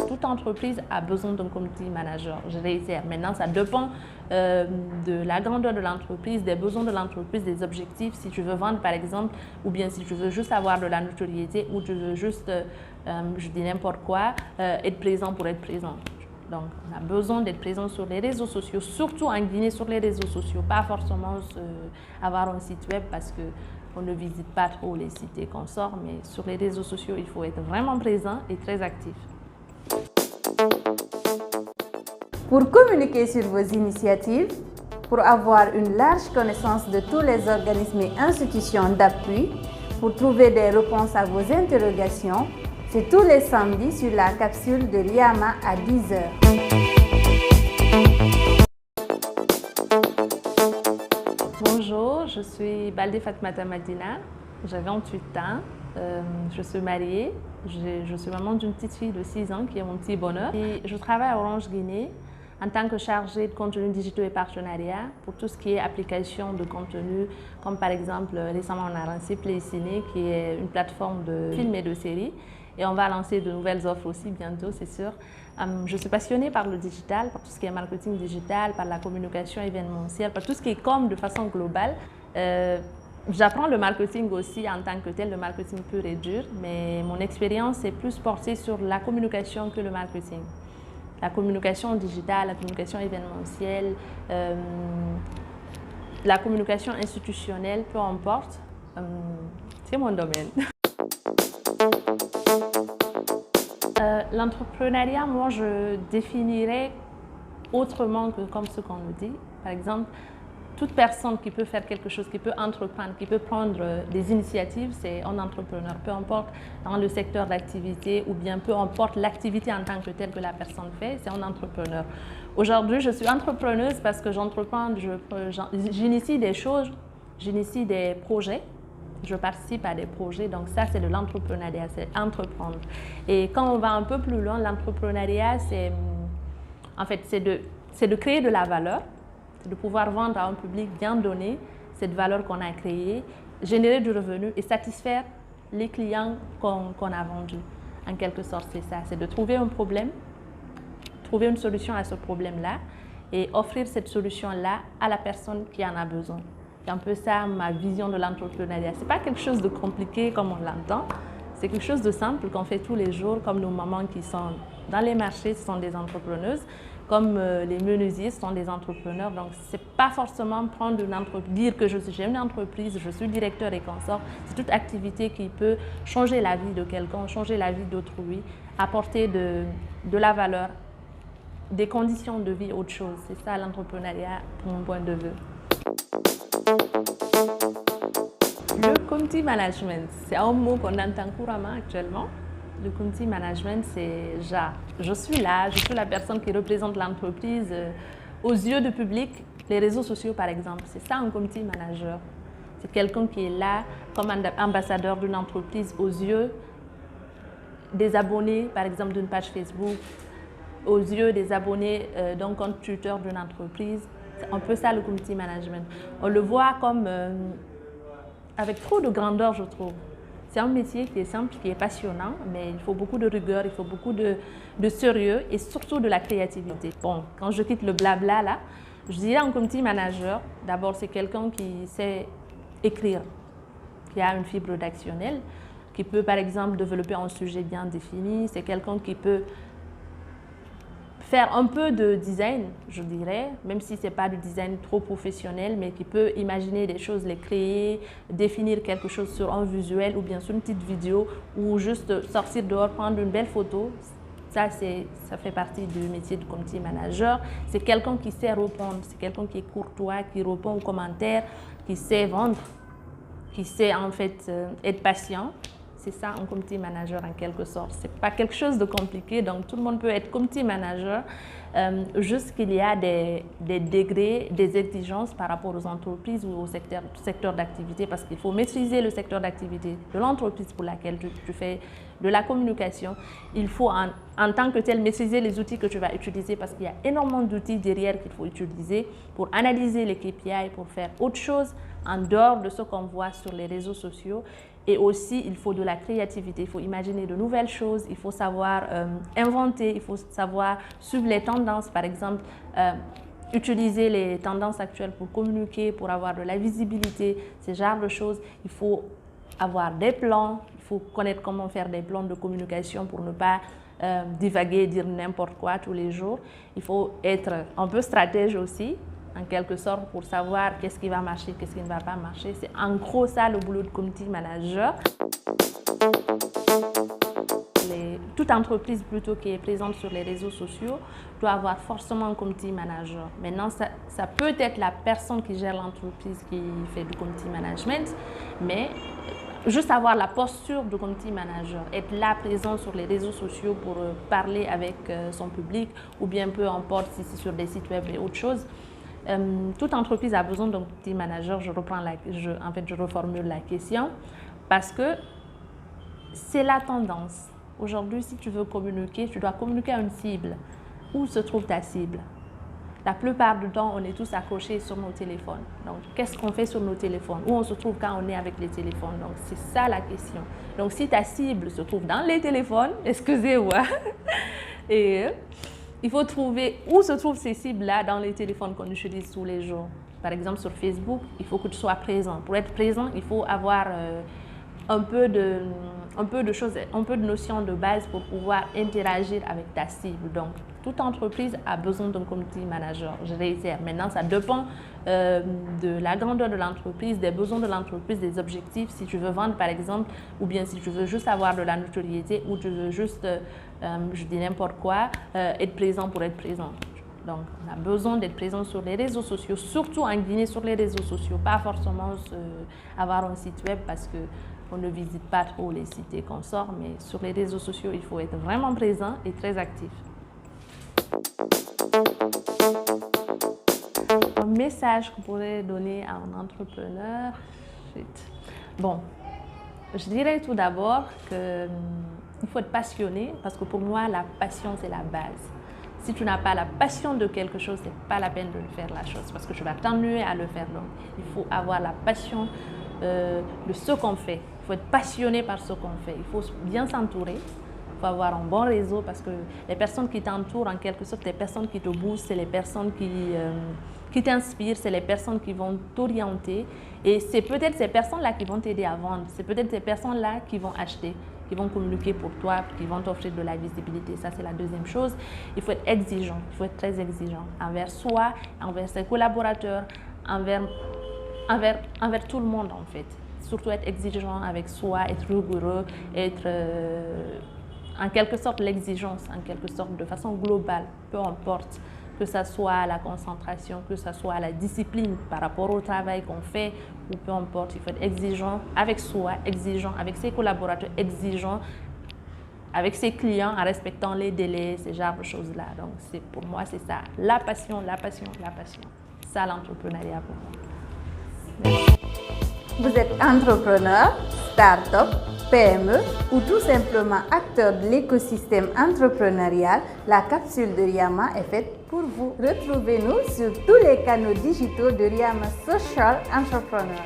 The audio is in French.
Toute entreprise a besoin d'un community manager, je réitère. Maintenant, ça dépend de la grandeur de l'entreprise, des besoins de l'entreprise, des objectifs. Si tu veux vendre, par exemple, ou bien si tu veux juste avoir de la notoriété, ou tu veux juste, je dis n'importe quoi, être présent pour être présent. Donc, on a besoin d'être présent sur les réseaux sociaux, surtout en Guinée sur les réseaux sociaux, pas forcément avoir un site web parce qu'on ne visite pas trop les sites et consorts, mais sur les réseaux sociaux, il faut être vraiment présent et très actif. Pour communiquer sur vos initiatives, pour avoir une large connaissance de tous les organismes et institutions d'appui, pour trouver des réponses à vos interrogations, c'est tous les samedis sur la capsule de l'IAMA à 10h. Bonjour, je suis Baldé Fatmata Madina, j'ai 28 ans, je suis mariée, je suis maman d'une petite fille de 6 ans qui est mon petit bonheur. Et je travaille à Orange Guinée en tant que chargée de contenu digitaux et partenariats pour tout ce qui est application de contenu, comme par exemple récemment on a lancé Play Ciné qui est une plateforme de films et de séries. Et on va lancer de nouvelles offres aussi bientôt, c'est sûr. Je suis passionnée par le digital, par tout ce qui est marketing digital, par la communication événementielle, par tout ce qui est com de façon globale. J'apprends le marketing aussi en tant que tel, le marketing pur et dur, mais mon expérience est plus portée sur la communication que le marketing. La communication digitale, la communication événementielle, la communication institutionnelle, peu importe, c'est mon domaine. L'entrepreneuriat, moi, je définirais autrement que comme ce qu'on nous dit. Par exemple, toute personne qui peut faire quelque chose, qui peut entreprendre, qui peut prendre des initiatives, c'est un entrepreneur. Peu importe dans le secteur d'activité ou bien peu importe l'activité en tant que telle que la personne fait, c'est un entrepreneur. Aujourd'hui, je suis entrepreneuse parce que j'entreprends, j'initie des choses, j'initie des projets. Je participe à des projets, donc ça c'est de l'entrepreneuriat, c'est entreprendre. Et quand on va un peu plus loin, l'entrepreneuriat, c'est de créer de la valeur, c'est de pouvoir vendre à un public bien donné cette valeur qu'on a créée, générer du revenu et satisfaire les clients qu'on a vendus. En quelque sorte, c'est ça, c'est de trouver un problème, trouver une solution à ce problème-là et offrir cette solution-là à la personne qui en a besoin. C'est un peu ça ma vision de l'entrepreneuriat. Ce n'est pas quelque chose de compliqué comme on l'entend, c'est quelque chose de simple qu'on fait tous les jours, comme nos mamans qui sont dans les marchés, ce sont des entrepreneuses, comme les menuisiers sont des entrepreneurs. Donc, ce n'est pas forcément prendre une entreprise, dire que j'ai une entreprise, je suis directeur et consort. C'est toute activité qui peut changer la vie de quelqu'un, changer la vie d'autrui, apporter de la valeur, des conditions de vie, autre chose. C'est ça l'entrepreneuriat, pour mon point de vue. Le community management, c'est un mot qu'on entend couramment actuellement. Le community management, c'est je suis là, je suis la personne qui représente l'entreprise aux yeux du public, les réseaux sociaux par exemple. C'est ça un community manager. C'est quelqu'un qui est là comme ambassadeur d'une entreprise aux yeux des abonnés, par exemple d'une page Facebook, aux yeux des abonnés d'un compte Twitter d'une entreprise. C'est un peu ça le community management. On le voit comme avec trop de grandeur, je trouve. C'est un métier qui est simple, qui est passionnant, mais il faut beaucoup de rigueur, il faut beaucoup de sérieux et surtout de la créativité. Bon, quand je quitte le blabla là, je dirais un community manager, d'abord c'est quelqu'un qui sait écrire, qui a une fibre rédactionnelle, qui peut par exemple développer un sujet bien défini, c'est quelqu'un qui peut faire un peu de design, je dirais, même si ce n'est pas du design trop professionnel, mais qui peut imaginer des choses, les créer, définir quelque chose sur un visuel ou bien sur une petite vidéo ou juste sortir dehors, prendre une belle photo. Ça fait partie du métier de community manager. C'est quelqu'un qui sait répondre, c'est quelqu'un qui est courtois, qui répond aux commentaires, qui sait vendre, qui sait en fait être patient. C'est ça un community manager en quelque sorte. Ce n'est pas quelque chose de compliqué, donc tout le monde peut être community manager, juste qu'il y a des degrés, des exigences par rapport aux entreprises ou au secteur d'activité, parce qu'il faut maîtriser le secteur d'activité de l'entreprise pour laquelle tu fais de la communication. Il faut en tant que tel maîtriser les outils que tu vas utiliser, parce qu'il y a énormément d'outils derrière qu'il faut utiliser pour analyser les KPI, pour faire autre chose en dehors de ce qu'on voit sur les réseaux sociaux. Et aussi, il faut de la créativité, il faut imaginer de nouvelles choses, il faut savoir inventer, il faut savoir suivre les tendances, par exemple, utiliser les tendances actuelles pour communiquer, pour avoir de la visibilité, ce genre de choses. Il faut avoir des plans, il faut connaître comment faire des plans de communication pour ne pas divaguer et dire n'importe quoi tous les jours. Il faut être un peu stratège aussi, en quelque sorte, pour savoir qu'est-ce qui va marcher, qu'est-ce qui ne va pas marcher. C'est en gros ça le boulot de community manager. Toute entreprise plutôt qui est présente sur les réseaux sociaux doit avoir forcément un community manager. Maintenant, ça peut être la personne qui gère l'entreprise qui fait du community management, mais juste avoir la posture du community manager, être là présent sur les réseaux sociaux pour parler avec son public, ou bien peu importe si c'est sur des sites web et autre chose. Toute entreprise a besoin d'un community manager. Je reformule la question parce que c'est la tendance. Aujourd'hui, si tu veux communiquer, tu dois communiquer à une cible. Où se trouve ta cible? La plupart du temps, on est tous accrochés sur nos téléphones. Donc, qu'est-ce qu'on fait sur nos téléphones? Où on se trouve quand on est avec les téléphones? Donc, c'est ça la question. Donc, si ta cible se trouve dans les téléphones, excusez-moi, et il faut trouver où se trouvent ces cibles-là dans les téléphones qu'on utilise tous les jours. Par exemple, sur Facebook, il faut que tu sois présent. Pour être présent, il faut avoir un peu de notions de base pour pouvoir interagir avec ta cible. Donc, toute entreprise a besoin d'un community manager. Je réitère. Maintenant, ça dépend de la grandeur de l'entreprise, des besoins de l'entreprise, des objectifs. Si tu veux vendre, par exemple, ou bien si tu veux juste avoir de la notoriété, ou tu veux juste, je dis n'importe quoi, être présent pour être présent. Donc, on a besoin d'être présent sur les réseaux sociaux, surtout en Guinée sur les réseaux sociaux, pas forcément avoir un site web parce qu'on ne visite pas trop les sites et qu'on sort, mais sur les réseaux sociaux, il faut être vraiment présent et très actif. Un message qu'on pourrait donner à un entrepreneur, bon, je dirais tout d'abord qu'il faut être passionné parce que pour moi, la passion, c'est la base. Si tu n'as pas la passion de quelque chose, ce n'est pas la peine de faire la chose parce que tu vas t'ennuyer à le faire. Donc, il faut avoir la passion de ce qu'on fait. Il faut être passionné par ce qu'on fait. Il faut bien s'entourer. Il faut avoir un bon réseau parce que les personnes qui t'entourent, en quelque sorte, les personnes qui te boostent, c'est les personnes qui t'inspirent, c'est les personnes qui vont t'orienter. Et c'est peut-être ces personnes-là qui vont t'aider à vendre. C'est peut-être ces personnes-là qui vont acheter, qui vont communiquer pour toi, qui vont t'offrir de la visibilité. Ça, c'est la deuxième chose. Il faut être exigeant, il faut être très exigeant envers soi, envers ses collaborateurs, envers tout le monde en fait. Surtout être exigeant avec soi, être rigoureux, être en quelque sorte l'exigence, en quelque sorte de façon globale, peu importe. Que ce soit la concentration, que ce soit la discipline par rapport au travail qu'on fait, ou peu importe, il faut être exigeant avec soi, exigeant avec ses collaborateurs, exigeant avec ses clients en respectant les délais, ce genre de choses-là. Donc, pour moi, c'est ça. La passion, la passion, la passion. Ça, l'entrepreneuriat pour moi. Merci. Vous êtes entrepreneur, start-up, PME ou tout simplement acteur de l'écosystème entrepreneurial, la capsule de Riama est faite pour vous. Retrouvez-nous sur tous les canaux digitaux de Riama Social Entrepreneur.